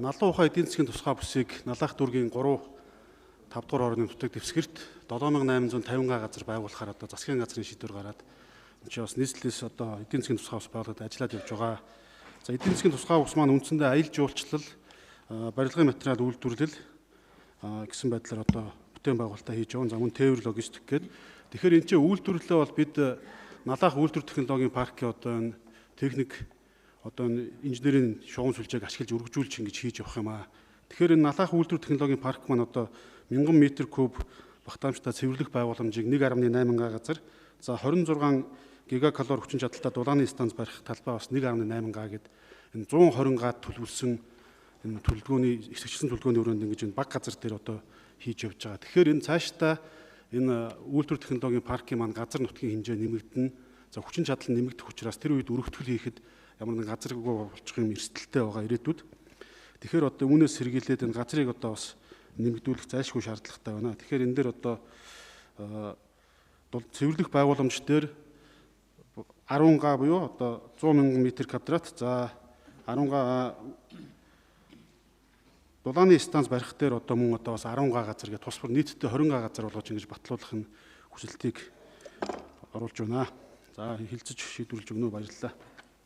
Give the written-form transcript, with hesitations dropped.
Налуу ухаан эдийн засгийн тусгай бүсийг Налаах дүүргийн 3-5 дугаар орны нутаг дэвсгэрт 7850 га газар байгуулахаар одоо засгийн газрын шийдвэр гараад энэ чинь бас нийслэлээс одоо эдийн засгийн тусгай бус байгуулалт ажиллаад явж байгаа. За эдийн засгийн тусгай бус маань үндсэндээ аялал жуулчлал, барилгын материал үйлдвэрлэл гэсэн байдлаар одоо бүтээн байгуулалтаа хийж явна. За мөн тээвэр логистик гэдэг. Тэгэхээр энэ чинь үйлдвэрлэлээ бол бид Налаах үйлдвэр технологийн паркийн одоо энэ техник одоо инженерийн шугам сүлжээг ашиглаж өргөжүүлж ингэж хийж явах юм аа. Тэгэхээр энэ Налаах үйлдвэр технологийн парк маань одоо 1000 м3 багтаамжтай цэвэрлэх байгууламжийг 1.8 га газар, за 26 гигакалори хүчин чадалтай дулааны станц барих талбай бас 1.8 га гэд энэ 120 га төлөвлөсөн энэ төлөвлөгөөний эсвэгчсэн төлөвлөгөөний өрөөнд ингэж энэ баг газар дээр одоо хийж явж байгаа. Тэгэхээр энэ цаашдаа энэ үйлдвэр технологийн паркийн маань газар нутгийн хэмжээ нэмэгдэнэ. За хүчин чадал нэмэгдэх учраас тэр үед өргөтгөл хийхэд ямар нэг газаргүй болчих юм эрсдэлтэй байгаа ирээдүйд. Тэгэхээр одоо үүнээс сэргийлээд энэ газрыг одоо бас нэмэгдүүлэх зайлшгүй шаардлагатай байна. Тэгэхээр энэ дээр одоо цэвэрлэх байгууламж дээр 10 га буюу одоо 100 мянган метр квадрат, за 10 га дулааны станц барих дээр одоо мөн одоо бас 10 га газар гэх тус бүр нийтдээ 20 га газар болгож ингэж батлуулах нь хүсэлтийг оруулж байна. За хэлцэж шийдвэрлэж өгнө. Баярлалаа.